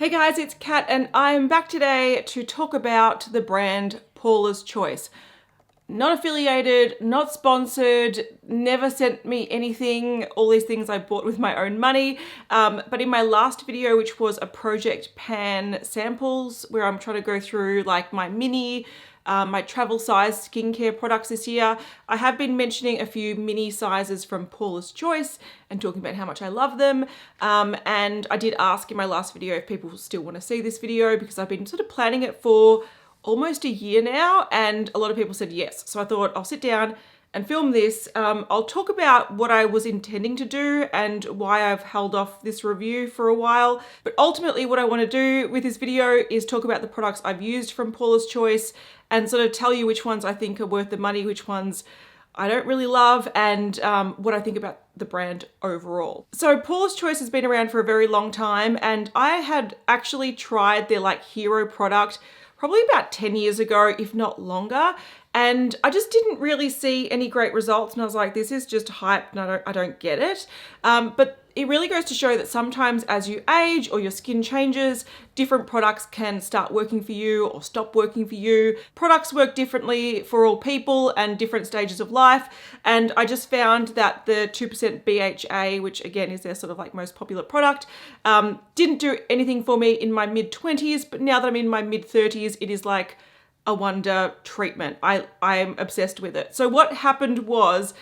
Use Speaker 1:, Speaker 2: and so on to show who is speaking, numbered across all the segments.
Speaker 1: Hey guys, it's Kat and I'm back today to talk about the brand Paula's Choice. Not affiliated, not sponsored, never sent me anything, all these things I bought with my own money. But in my last video, which was a Project Pan samples, where I'm trying to go through like my my travel size skincare products this year, I have been mentioning a few mini sizes from Paula's Choice and talking about how much I love them. And I did ask in my last video if people still want to see this video because I've been sort of planning it for almost a year now, and a lot of people said yes. So I thought I'll sit down and film this. I'll talk about what I was intending to do and why I've held off this review for a while. But ultimately what I want to do with this video is talk about the products I've used from Paula's Choice and sort of tell you which ones I think are worth the money, which ones I don't really love, and what I think about the brand overall. So Paula's Choice has been around for a very long time, and I had actually tried their like hero product probably about 10 years ago, if not longer. And I just didn't really see any great results. And I was like, this is just hype and I don't get it. But it really goes to show that sometimes as you age or your skin changes, different products can start working for you or stop working for you. Products work differently for all people and different stages of life. And I just found that the 2% BHA, which again is their sort of like most popular product, didn't do anything for me in my mid-20s. But now that I'm in my mid-30s, it is like a wonder treatment. I'm obsessed with it. So what happened was,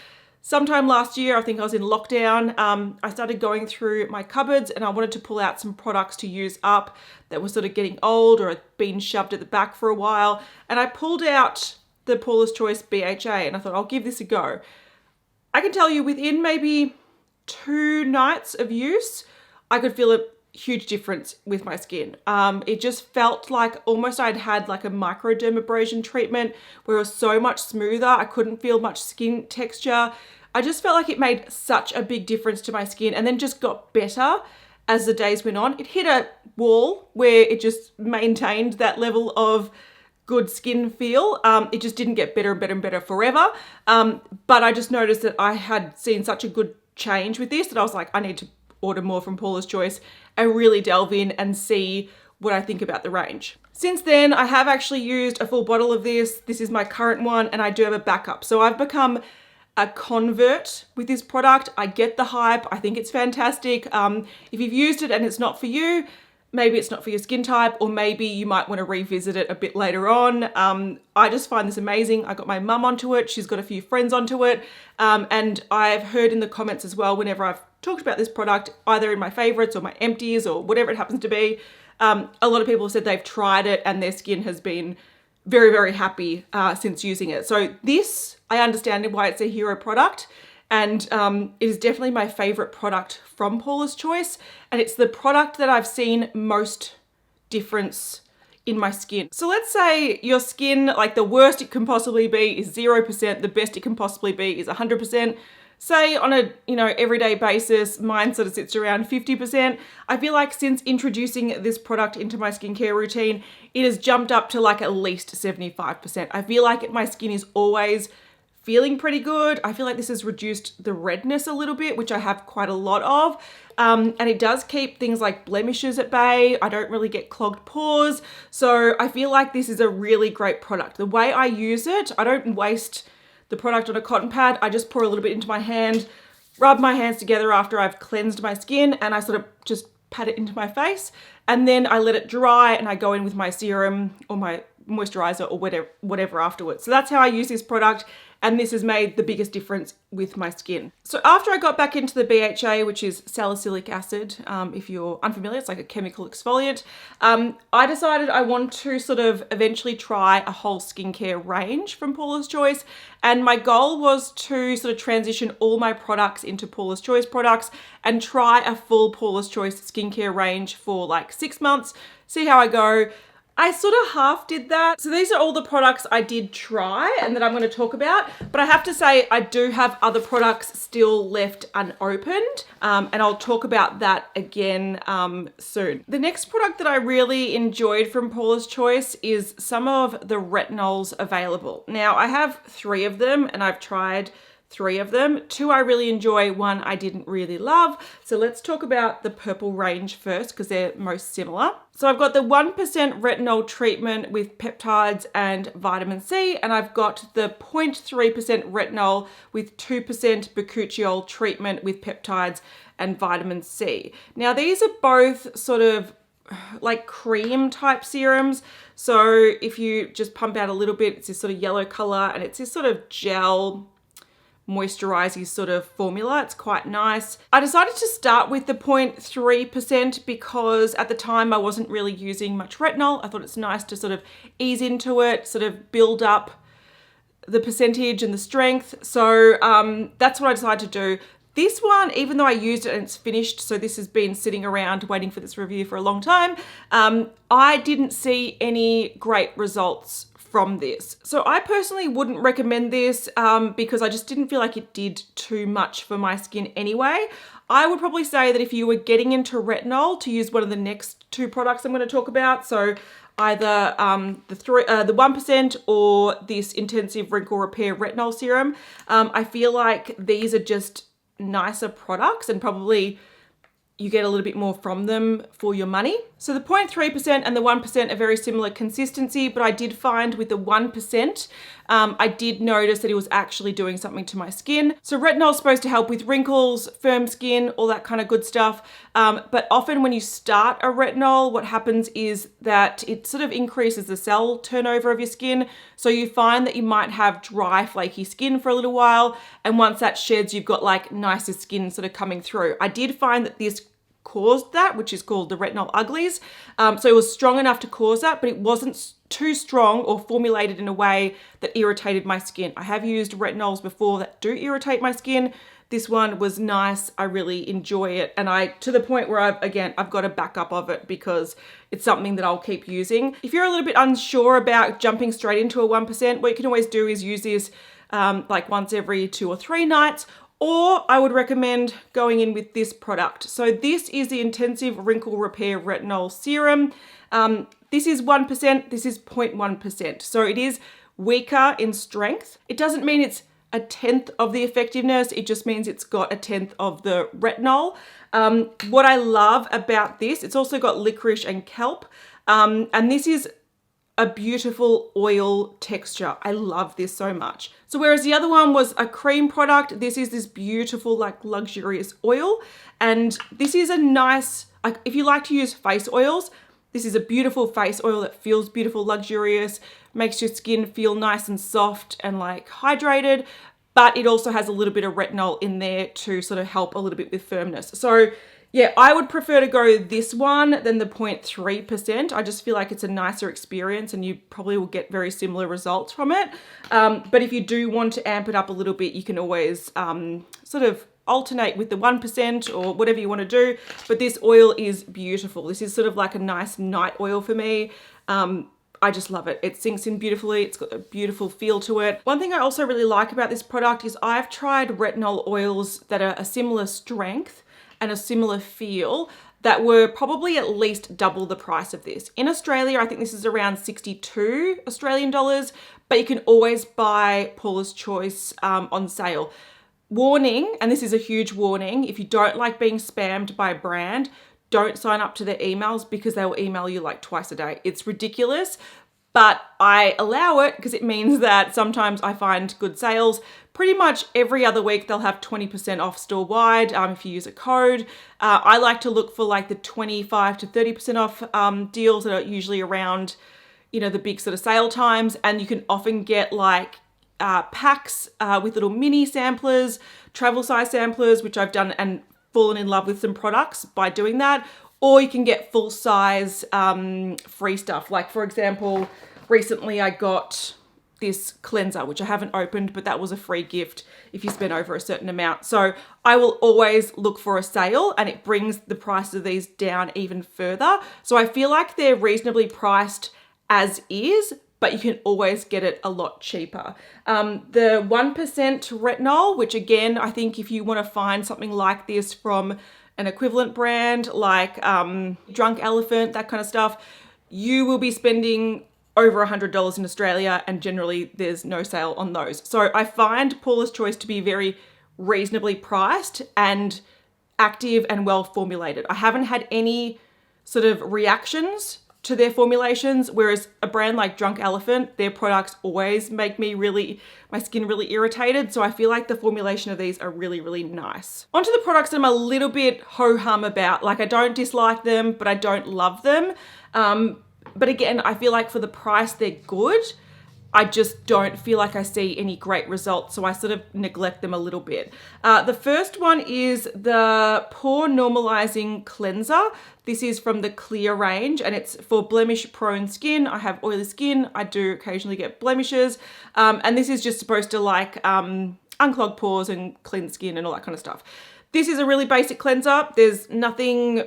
Speaker 1: sometime last year, I think I was in lockdown, I started going through my cupboards and I wanted to pull out some products to use up that were sort of getting old or had been shoved at the back for a while. And I pulled out the Paula's Choice BHA and I thought, I'll give this a go. I can tell you within maybe 2 nights of use, I could feel a huge difference with my skin. It just felt like almost I'd had like a microdermabrasion treatment where it was so much smoother. I couldn't feel much skin texture. I just felt like it made such a big difference to my skin and then just got better as the days went on. It hit a wall where it just maintained that level of good skin feel. It just didn't get better and better and better forever. But I just noticed that I had seen such a good change with this that I was like, I need to order more from Paula's Choice and really delve in and see what I think about the range. Since then, I have actually used a full bottle of this. This is my current one and I do have a backup. So I've become a convert with this product. I get the hype. I think it's fantastic. If you've used it and it's not for you, maybe it's not for your skin type, or maybe you might want to revisit it a bit later on. I just find this amazing. I got my mum onto it. She's got a few friends onto it. And I've heard in the comments as well, whenever I've talked about this product, either in my favorites or my empties or whatever it happens to be, a lot of people have said they've tried it and their skin has been very, very happy since using it. So this, I understand why it's a hero product. And it is definitely my favorite product from Paula's Choice. And it's the product that I've seen most difference in my skin. So let's say your skin, like the worst it can possibly be is 0%, the best it can possibly be is 100%. Say on a, everyday basis, mine sort of sits around 50%. I feel like since introducing this product into my skincare routine, it has jumped up to like at least 75%. I feel like my skin is always feeling pretty good. I feel like this has reduced the redness a little bit, which I have quite a lot of. And it does keep things like blemishes at bay. I don't really get clogged pores. So I feel like this is a really great product. The way I use it, I don't waste the product on a cotton pad. I just pour a little bit into my hand, rub my hands together after I've cleansed my skin, and I sort of just pat it into my face. And then I let it dry and I go in with my serum or my moisturizer or whatever afterwards. So that's how I use this product. And this has made the biggest difference with my skin. So after I got back into the BHA, which is salicylic acid, if you're unfamiliar, it's like a chemical exfoliant, I decided I want to sort of eventually try a whole skincare range from Paula's Choice. And my goal was to sort of transition all my products into Paula's Choice products and try a full Paula's Choice skincare range for like 6 months, see how I go. I sort of half did that. So these are all the products I did try and that I'm going to talk about. But I have to say I do have other products still left unopened. And I'll talk about that again soon. The next product that I really enjoyed from Paula's Choice is some of the retinols available. Now I have 3 of them and I've tried 3 of them. 2 I really enjoy, 1 I didn't really love. So let's talk about the purple range first because they're most similar. So I've got the 1% retinol treatment with peptides and vitamin C, and I've got the 0.3% retinol with 2% Bakuchiol treatment with peptides and vitamin C. Now these are both sort of like cream type serums. So if you just pump out a little bit, it's this sort of yellow color and it's this sort of gel moisturizing sort of formula. It's quite nice. I decided to start with the 0.3% because at the time I wasn't really using much retinol. I thought it's nice to sort of ease into it, sort of build up the percentage and the strength. So that's what I decided to do. This one, even though I used it and it's finished, so this has been sitting around waiting for this review for a long time, I didn't see any great results from this. So I personally wouldn't recommend this because I just didn't feel like it did too much for my skin anyway. I would probably say that if you were getting into retinol, to use one of the next 2 products I'm going to talk about, so either the 1% or this intensive wrinkle repair retinol serum, I feel like these are just nicer products and probably you get a little bit more from them for your money. So the 0.3% and the 1% are very similar consistency, but I did find with the 1%, I did notice that it was actually doing something to my skin. So retinol is supposed to help with wrinkles, firm skin, all that kind of good stuff. But often when you start a retinol, what happens is that it sort of increases the cell turnover of your skin. So you find that you might have dry, flaky skin for a little while. And once that sheds, you've got like nicer skin sort of coming through. I did find that this caused that, which is called the retinol uglies. So it was strong enough to cause that, but it wasn't too strong or formulated in a way that irritated my skin. I have used retinols before that do irritate my skin. This one was nice. I really enjoy it. And to the point where I've got a backup of it because it's something that I'll keep using. If you're a little bit unsure about jumping straight into a 1%, what you can always do is use this like once every 2 or 3 nights. Or I would recommend going in with this product. So this is the Intensive Wrinkle Repair Retinol Serum. This is 1%, this is 0.1%. So it is weaker in strength. It doesn't mean it's 1/10 of the effectiveness, it just means it's got 1/10 of the retinol. What I love about this, it's also got licorice and kelp. And this is a beautiful oil texture. I love this so much. So whereas the other one was a cream product, this is this beautiful like luxurious oil. And this is a nice, like if you like to use face oils, this is a beautiful face oil that feels beautiful, luxurious, makes your skin feel nice and soft and like hydrated, but it also has a little bit of retinol in there to sort of help a little bit with firmness. So yeah, I would prefer to go this one than the 0.3%. I just feel like it's a nicer experience and you probably will get very similar results from it. But if you do want to amp it up a little bit, you can always sort of alternate with the 1% or whatever you want to do. But this oil is beautiful. This is sort of like a nice night oil for me. I just love it. It sinks in beautifully. It's got a beautiful feel to it. One thing I also really like about this product is I've tried retinol oils that are a similar strength and a similar feel that were probably at least double the price of this. In Australia, I think this is around 62 Australian dollars, but you can always buy Paula's Choice on sale. Warning, and this is a huge warning, if you don't like being spammed by a brand, don't sign up to their emails because they will email you like twice a day. It's ridiculous, but I allow it because it means that sometimes I find good sales. Pretty much every other week they'll have 20% off store-wide if you use a code. I like to look for like the 25 to 30% off deals that are usually around, you know, the big sort of sale times, and you can often get like packs with little mini samplers, travel size samplers, which I've done and fallen in love with some products by doing that. Or you can get full size free stuff. Like for example, recently I got this cleanser, which I haven't opened, but that was a free gift if you spend over a certain amount. So I will always look for a sale and it brings the price of these down even further. So I feel like they're reasonably priced as is, but you can always get it a lot cheaper. The 1% retinol, which again, I think if you want to find something like this from an equivalent brand like Drunk Elephant, that kind of stuff, you will be spending over $100 in Australia, and generally there's no sale on those. So I find Paula's Choice to be very reasonably priced and active and well formulated. I haven't had any sort of reactions to their formulations, whereas a brand like Drunk Elephant, their products always make me my skin really irritated. So I feel like the formulation of these are really, really nice. Onto the products that I'm a little bit ho-hum about. Like, I don't dislike them, but I don't love them. But again, I feel like for the price, they're good. I just don't feel like I see any great results, so I sort of neglect them a little bit. The first one is the Pore Normalizing Cleanser. This is from the Clear range, and it's for blemish-prone skin. I have oily skin. I do occasionally get blemishes, and this is just supposed to like unclog pores and cleanse skin and all that kind of stuff. This is a really basic cleanser. There's nothing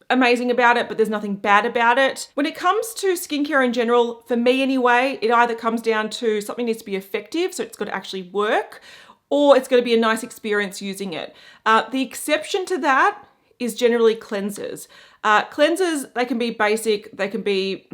Speaker 1: amazing about it, but there's nothing bad about it. When it comes to skincare in general, for me anyway, it either comes down to something needs to be effective, so it's got to actually work, or it's got to be a nice experience using it. The exception to that is generally cleansers. Cleansers, they can be basic, they can be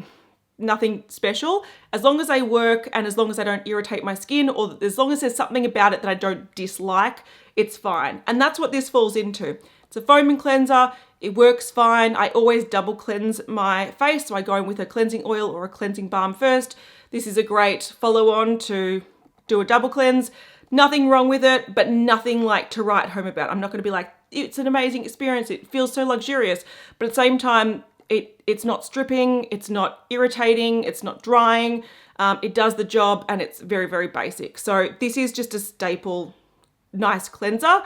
Speaker 1: nothing special. As long as they work and as long as they don't irritate my skin, or as long as there's something about it that I don't dislike, it's fine. And that's what this falls into. It's a foaming cleanser. It works fine. I always double cleanse my face, so I go in with a cleansing oil or a cleansing balm first. This is a great follow-on to do a double cleanse. Nothing wrong with it, but nothing like to write home about. I'm not going to be like, it's an amazing experience, it feels so luxurious, but at the same time, it's not stripping, it's not irritating, it's not drying. It does the job, and it's very, very basic. So this is just a staple, nice cleanser.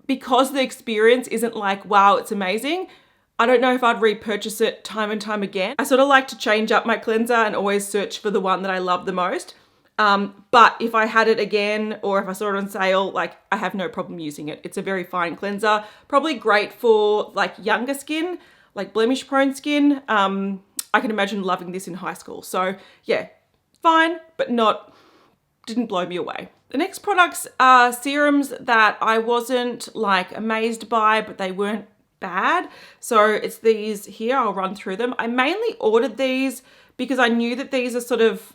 Speaker 1: Because the experience isn't like, wow, it's amazing, I don't know if I'd repurchase it time and time again. I sort of like to change up my cleanser and always search for the one that I love the most. But if I had it again, or if I saw it on sale, like, I have no problem using it. It's a very fine cleanser, probably great for like younger skin, like blemish prone skin. I can imagine loving this in high school. So yeah, fine, but didn't blow me away. The next products are serums that I wasn't like amazed by, but they weren't bad. So it's these here, I'll run through them. I mainly ordered these because I knew that these are sort of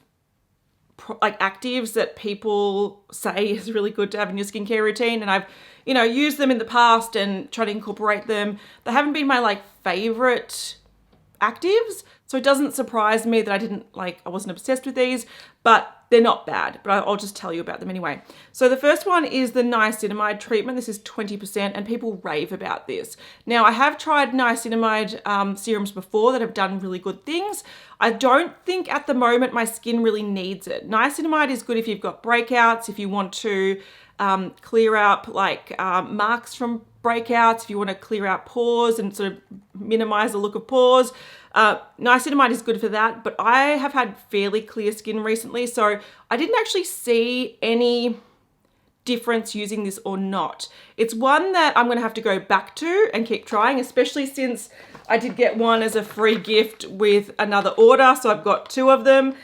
Speaker 1: like actives that people say is really good to have in your skincare routine. And I've, used them in the past and tried to incorporate them. They haven't been my like favorite actives. So it doesn't surprise me that I wasn't obsessed with these, but they're not bad, but I'll just tell you about them anyway. So the first one is the Niacinamide treatment. This is 20% and people rave about this. Now I have tried niacinamide serums before that have done really good things. I don't think at the moment my skin really needs it. Niacinamide is good if you've got breakouts, if you want to clear up like marks from breakouts, if you want to clear out pores and sort of minimize the look of pores. Niacinamide is good for that, but I have had fairly clear skin recently, so I didn't actually see any difference using this or not. It's one that I'm going to have to go back to and keep trying, especially since I did get one as a free gift with another order, so I've got 2 of them.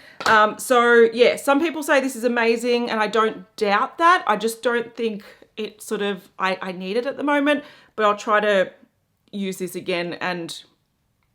Speaker 1: So yeah, some people say this is amazing, and I don't doubt that. I just don't think it sort of, I need it at the moment, but I'll try to use this again and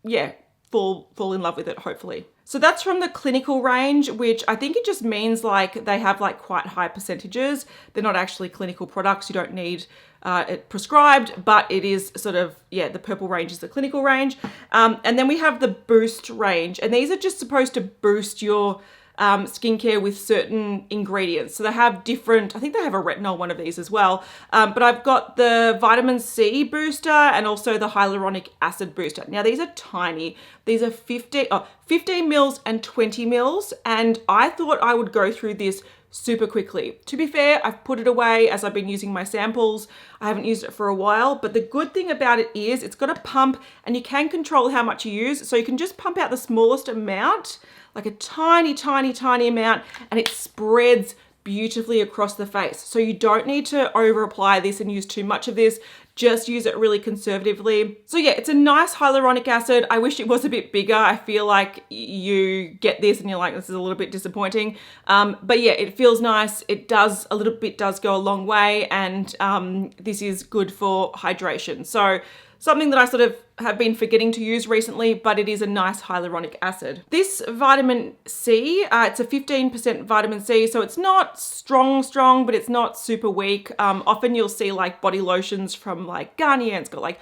Speaker 1: yeah, fall in love with it, hopefully. So that's from the clinical range, which I think it just means like they have like quite high percentages. They're not actually clinical products. You don't need it prescribed, but it is sort of, yeah, the purple range is the clinical range. And then we have the Boost range, and these are just supposed to boost your skincare with certain ingredients. So they have different, I think they have a retinol one of these as well. But I've got the vitamin C booster and also the hyaluronic acid booster. Now these are tiny. These are 15 mils and 20 mils. And I thought I would go through this super quickly. To be fair, I've put it away as I've been using my samples. I haven't used it for a while, but the good thing about it is it's got a pump and you can control how much you use. So you can just pump out the smallest amount, like a tiny, tiny, tiny amount, and it spreads beautifully across the face. So you don't need to over apply this and use too much of this. Just use it really conservatively. So yeah, it's a nice hyaluronic acid. I wish it was a bit bigger. I feel like you get this and you're like, this is a little bit disappointing. But yeah, it feels nice. It does, a little bit does go a long way, and this is good for hydration. So something that I sort of have been forgetting to use recently, but it is a nice hyaluronic acid. This vitamin C, it's a 15% vitamin C, so it's not strong, but it's not super weak. Often you'll see like body lotions from like Garnier, and it's got like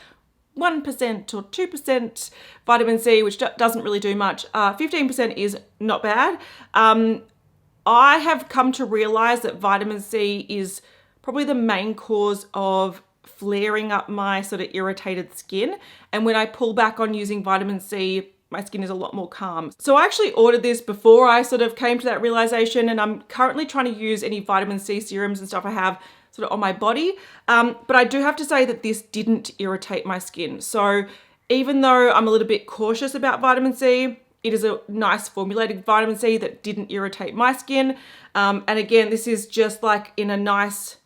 Speaker 1: 1% or 2% vitamin C, which doesn't really do much. 15% is not bad. I have come to realize that vitamin C is probably the main cause of flaring up my sort of irritated skin. And when I pull back on using vitamin C, my skin is a lot more calm. So I actually ordered this before I sort of came to that realization, and I'm currently trying to use any vitamin C serums and stuff I have sort of on my body. But I do have to say that this didn't irritate my skin. So even though I'm a little bit cautious about vitamin C, it is a nice formulated vitamin C that didn't irritate my skin. And again, this is just like in a nice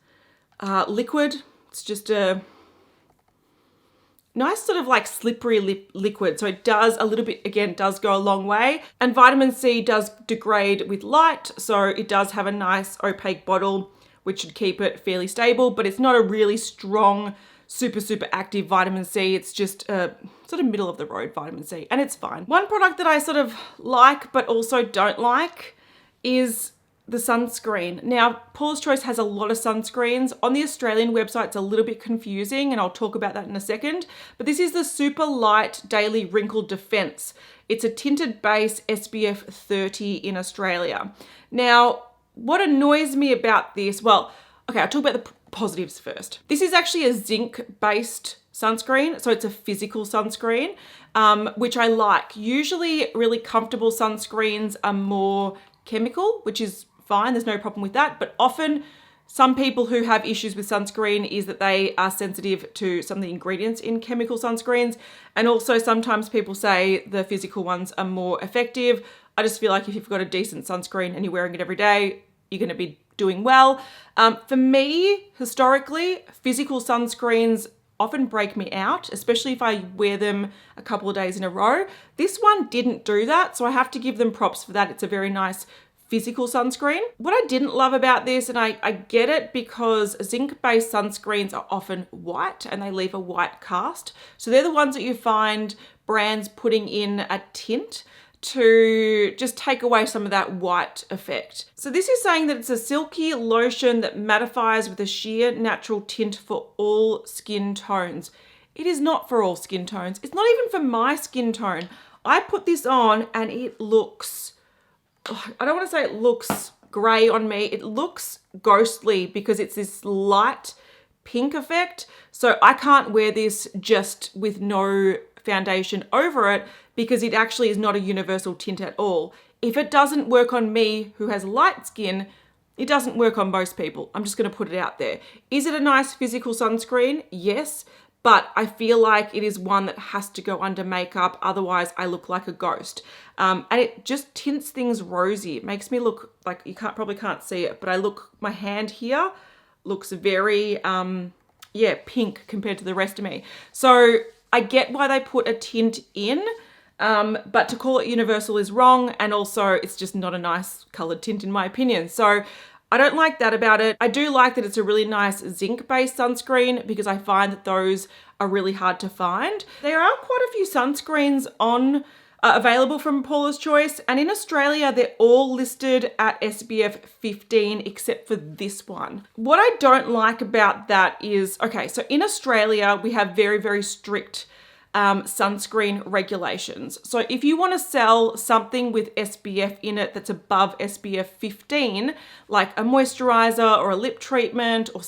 Speaker 1: liquid. It's just a nice sort of like slippery liquid. So it does a little bit, again, does go a long way. And vitamin C does degrade with light. So it does have a nice opaque bottle, which should keep it fairly stable, but it's not a really strong, super active vitamin C. It's just a sort of middle of the road vitamin C, and it's fine. One product that I sort of like, but also don't like, is the sunscreen. Now, Paula's Choice has a lot of sunscreens. On the Australian website, it's a little bit confusing, and I'll talk about that in a second. But this is the Super Light Daily Wrinkle Defense. It's a tinted base, SPF 30 in Australia. Now, what annoys me about this, well, okay, I'll talk about the positives first. This is actually a zinc-based sunscreen, so it's a physical sunscreen, which I like. Usually really comfortable sunscreens are more chemical, which is fine, there's no problem with that, but often some people who have issues with sunscreen is that they are sensitive to some of the ingredients in chemical sunscreens, and also sometimes people say the physical ones are more effective. I just feel like if you've got a decent sunscreen and you're wearing it every day, you're going to be doing well. For me, historically, physical sunscreens often break me out, especially if I wear them a couple of days in a row. This one didn't do that, so I have to give them props for that. It's a very nice physical sunscreen. What I didn't love about this, and I get it because zinc-based sunscreens are often white and they leave a white cast. So they're the ones that you find brands putting in a tint to just take away some of that white effect. So this is saying that it's a silky lotion that mattifies with a sheer natural tint for all skin tones. It is not for all skin tones. It's not even for my skin tone. I put this on and it looks, I don't want to say it looks grey on me. It looks ghostly because it's this light pink effect. So I can't wear this just with no foundation over it because it actually is not a universal tint at all. If it doesn't work on me who has light skin, it doesn't work on most people. I'm just going to put it out there. Is it a nice physical sunscreen? Yes, but I feel like it is one that has to go under makeup. Otherwise, I look like a ghost. And it just tints things rosy. It makes me look like, you probably can't see it, but my hand here looks very, pink compared to the rest of me. So I get why they put a tint in, but to call it universal is wrong, and also it's just not a nice colored tint in my opinion. So I don't like that about it. I do like that it's a really nice zinc-based sunscreen because I find that those are really hard to find. There are quite a few sunscreens available from Paula's Choice, and in Australia they're all listed at SPF 15 except for this one. What I don't like about that is, okay, so in Australia we have very strict sunscreen regulations. So if you want to sell something with SPF in it that's above SPF 15, like a moisturizer or a lip treatment or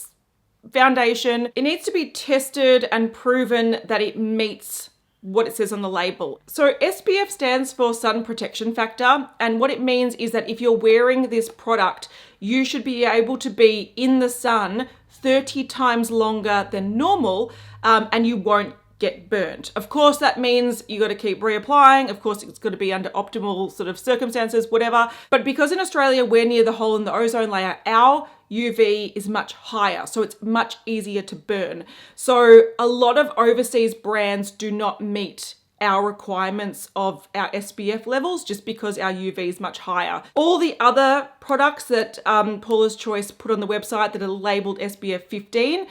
Speaker 1: foundation, it needs to be tested and proven that it meets what it says on the label. So SPF stands for sun protection factor, and what it means is that if you're wearing this product, you should be able to be in the sun 30 times longer than normal, and you won't get burnt. Of course, that means you got to keep reapplying. Of course, it's got to be under optimal sort of circumstances, whatever. But because in Australia, we're near the hole in the ozone layer, our UV is much higher, so it's much easier to burn. So a lot of overseas brands do not meet our requirements of our SPF levels just because our UV is much higher. All the other products that Paula's Choice put on the website that are labeled SPF 15,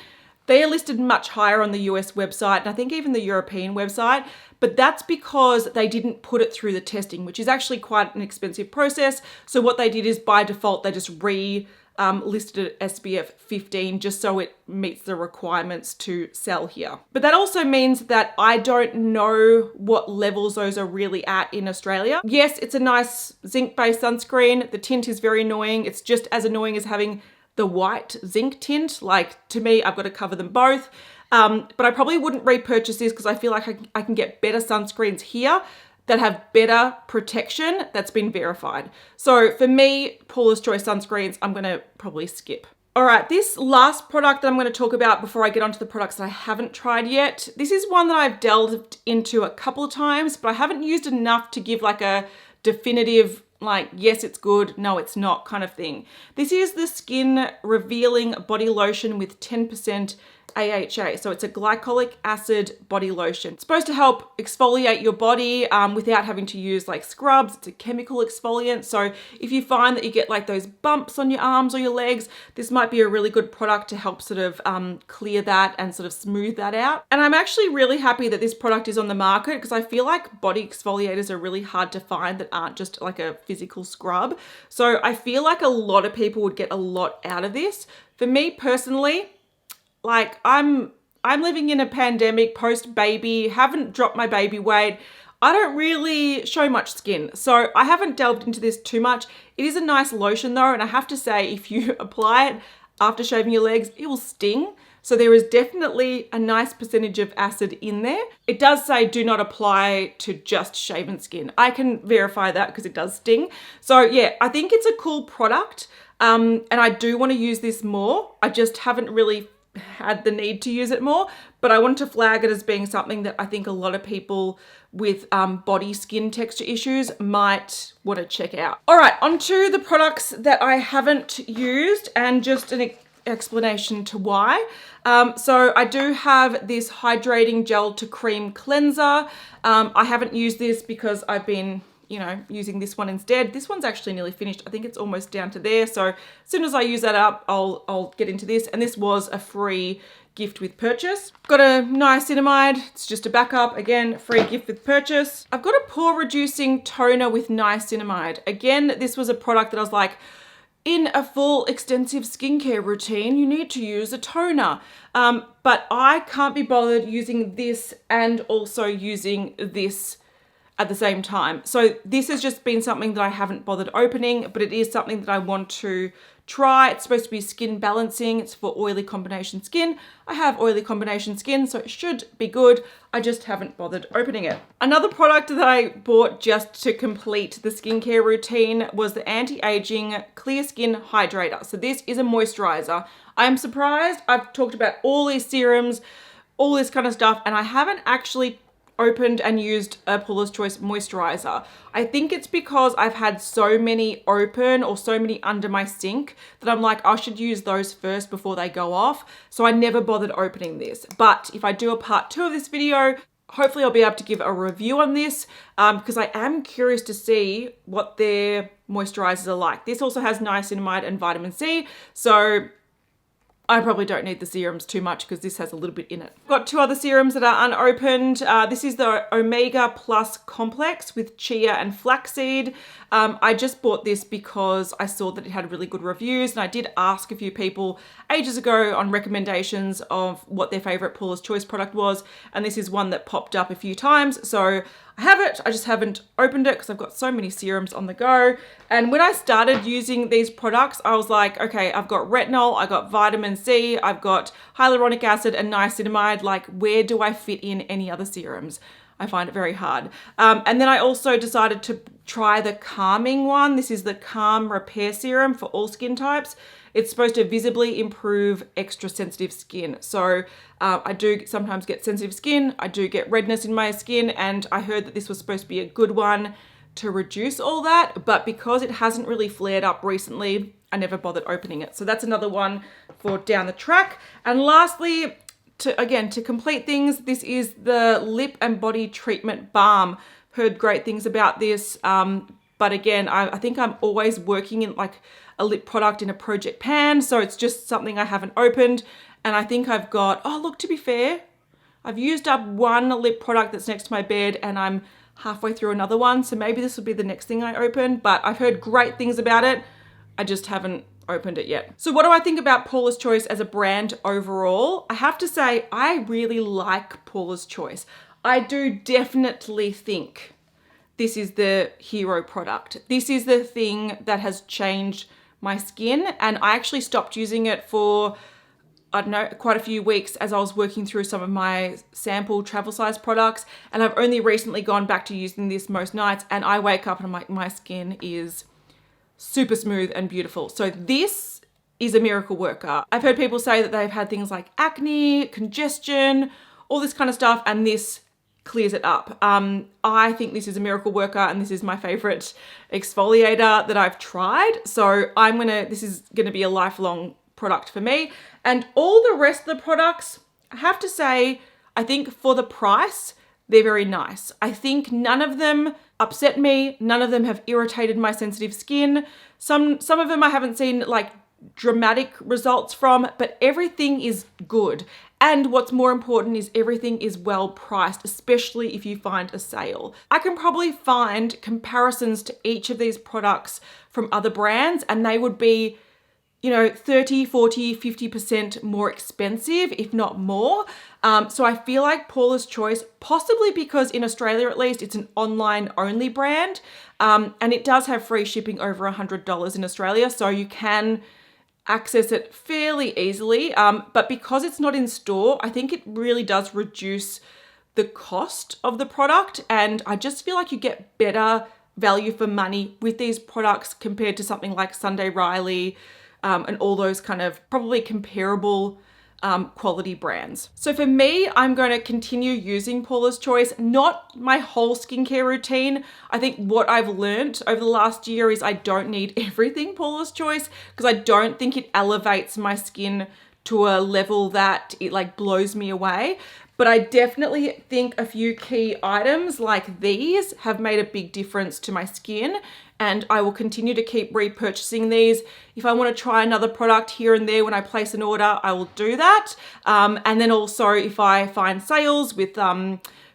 Speaker 1: They are listed much higher on the US website, and I think even the European website, but that's because they didn't put it through the testing, which is actually quite an expensive process. So what they did is by default, they just listed it SPF 15 just so it meets the requirements to sell here. But that also means that I don't know what levels those are really at in Australia. Yes, it's a nice zinc-based sunscreen. The tint is very annoying. It's just as annoying as having the white zinc tint. Like, to me, I've got to cover them both. But I probably wouldn't repurchase this because I feel like I can get better sunscreens here that have better protection that's been verified. So for me, Paula's Choice sunscreens, I'm gonna probably skip. All right, this last product that I'm gonna talk about before I get onto the products that I haven't tried yet, this is one that I've delved into a couple of times, but I haven't used enough to give like a definitive, like, yes, it's good, no, it's not kind of thing. This is the Skin Revealing Body Lotion with 10% AHA. So it's a glycolic acid body lotion. It's supposed to help exfoliate your body without having to use like scrubs. It's a chemical exfoliant. So if you find that you get like those bumps on your arms or your legs, this might be a really good product to help sort of clear that and sort of smooth that out. And I'm actually really happy that this product is on the market because I feel like body exfoliators are really hard to find that aren't just like a physical scrub. So I feel like a lot of people would get a lot out of this. For me personally, like I'm living in a pandemic, post-baby, haven't dropped my baby weight. I don't really show much skin, so I haven't delved into this too much. It is a nice lotion though, and I have to say, if you apply it after shaving your legs, it will sting. So there is definitely a nice percentage of acid in there. It does say do not apply to just shaven skin. I can verify that because it does sting. So yeah, I think it's a cool product, and I do want to use this more. I just haven't really had the need to use it more, but I want to flag it as being something that I think a lot of people with body skin texture issues might want to check out. All right, onto the products that I haven't used and just an explanation to why. So I do have this hydrating gel to cream cleanser. I haven't used this because I've been using this one instead. This one's actually nearly finished. I think it's almost down to there. So as soon as I use that up, I'll get into this. And this was a free gift with purchase. Got a niacinamide. It's just a backup. Again, free gift with purchase. I've got a pore-reducing toner with niacinamide. Again, this was a product that I was like, in a full extensive skincare routine, you need to use a toner. But I can't be bothered using this and also using this at the same time. So this has just been something that I haven't bothered opening, but it is something that I want to try. It's supposed to be skin balancing. It's for oily combination skin. I have oily combination skin, so it should be good. I just haven't bothered opening it. Another product that I bought just to complete the skincare routine was the Anti-Aging Clear Skin Hydrator. So this is a moisturizer. I'm surprised. I've talked about all these serums, all this kind of stuff, and I haven't actually opened and used a Paula's Choice moisturizer. I think it's because I've had so many open or so many under my sink that I'm like, I should use those first before they go off. So I never bothered opening this. But if I do a part 2 of this video, hopefully I'll be able to give a review on this because I am curious to see what their moisturizers are like. This also has niacinamide and vitamin C. So I probably don't need the serums too much because this has a little bit in it. I've got 2 other serums that are unopened. This is the Omega Plus Complex with chia and flaxseed. I just bought this because I saw that it had really good reviews, and I did ask a few people ages ago on recommendations of what their favorite Paula's Choice product was, and this is one that popped up a few times. So I have it, I just haven't opened it because I've got so many serums on the go. And when I started using these products, I was like, okay, I've got retinol, I've got vitamin C, I've got hyaluronic acid and niacinamide. Like, where do I fit in any other serums? I find it very hard. And then I also decided to try the calming one. This is the Calm Repair Serum for all skin types. It's supposed to visibly improve extra sensitive skin. So I do sometimes get sensitive skin. I do get redness in my skin, and I heard that this was supposed to be a good one to reduce all that. But because it hasn't really flared up recently, I never bothered opening it. So that's another one for down the track. And lastly, to complete things, this is the Lip and Body Treatment Balm. Heard great things about this. But again, I think I'm always working in like a lip product in a project pan. So it's just something I haven't opened. And I think I've got, oh look, to be fair, I've used up one lip product that's next to my bed and I'm halfway through another one. So maybe this will be the next thing I open, but I've heard great things about it. I just haven't opened it yet. So what do I think about Paula's Choice as a brand overall? I have to say, I really like Paula's Choice. I do definitely think this is the hero product. This is the thing that has changed my skin, and I actually stopped using it for, I don't know, quite a few weeks as I was working through some of my sample travel size products, and I've only recently gone back to using this most nights, and I wake up and I'm like, my skin is super smooth and beautiful. So this is a miracle worker. I've heard people say that they've had things like acne, congestion, all this kind of stuff, and this clears it up. I think this is a miracle worker, and this is my favorite exfoliator that I've tried. So this is gonna be a lifelong product for me. And all the rest of the products, I have to say, I think for the price, they're very nice. I think none of them upset me. None of them have irritated my sensitive skin. Some of them I haven't seen like dramatic results from, but everything is good. And what's more important is everything is well priced, especially if you find a sale. I can probably find comparisons to each of these products from other brands, and they would be, you know, 30, 40, 50% more expensive, if not more. So I feel like Paula's Choice, possibly because in Australia at least, it's an online only brand, and it does have free shipping over $100 in Australia, so you can access it fairly easily. But because it's not in store, I think it really does reduce the cost of the product, and I just feel like you get better value for money with these products compared to something like Sunday Riley, and all those kind of probably comparable quality brands. So for me, I'm going to continue using Paula's Choice, not my whole skincare routine. I think what I've learned over the last year is I don't need everything Paula's Choice, because I don't think it elevates my skin to a level that it like blows me away. But I definitely think a few key items like these have made a big difference to my skin, and I will continue to keep repurchasing these. If I want to try another product here and there when I place an order, I will do that. And then also if I find sales with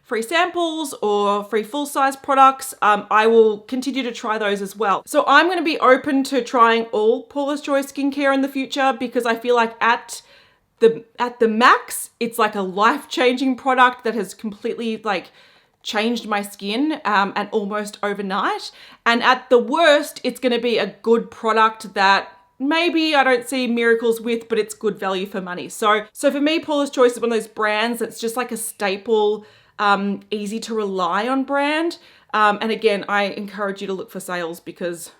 Speaker 1: free samples or free full-size products, I will continue to try those as well. So I'm going to be open to trying all Paula's Choice skincare in the future, because I feel like at the max, it's like a life-changing product that has completely like changed my skin, and almost overnight. And at the worst, it's going to be a good product that maybe I don't see miracles with, but it's good value for money. So for me, Paula's Choice is one of those brands that's just like a staple, easy to rely on brand. And again, I encourage you to look for sales, because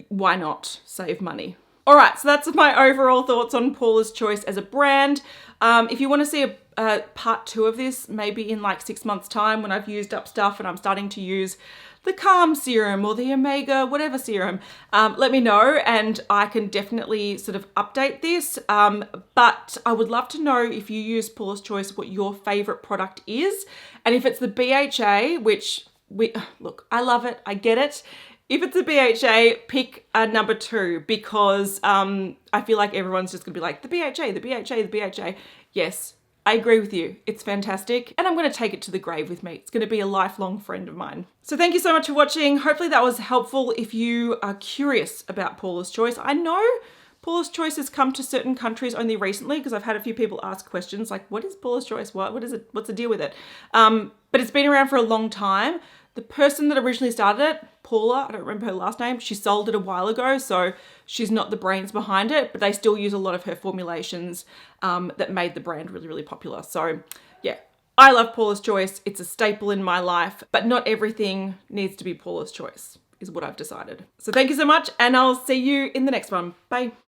Speaker 1: why not save money? All right, so that's my overall thoughts on Paula's Choice as a brand. If you want to see a part 2 of this, maybe in like 6 months' time when I've used up stuff and I'm starting to use the Calm serum or the Omega whatever serum, let me know, and I can definitely sort of update this. But I would love to know, if you use Paula's Choice, what your favorite product is. And if it's the BHA, which look, I love it, I get it. If it's a BHA, pick a number 2, because I feel like everyone's just gonna be like, the BHA, the BHA, the BHA. Yes, I agree with you. It's fantastic. And I'm gonna take it to the grave with me. It's gonna be a lifelong friend of mine. So thank you so much for watching. Hopefully that was helpful if you are curious about Paula's Choice. I know Paula's Choice has come to certain countries only recently, because I've had a few people ask questions like, what is Paula's Choice? What is it? What's the deal with it? But it's been around for a long time. The person that originally started it, Paula, I don't remember her last name, she sold it a while ago, so she's not the brains behind it, but they still use a lot of her formulations that made the brand really, really popular. So yeah, I love Paula's Choice. It's a staple in my life, but not everything needs to be Paula's Choice, is what I've decided. So thank you so much, and I'll see you in the next one. Bye.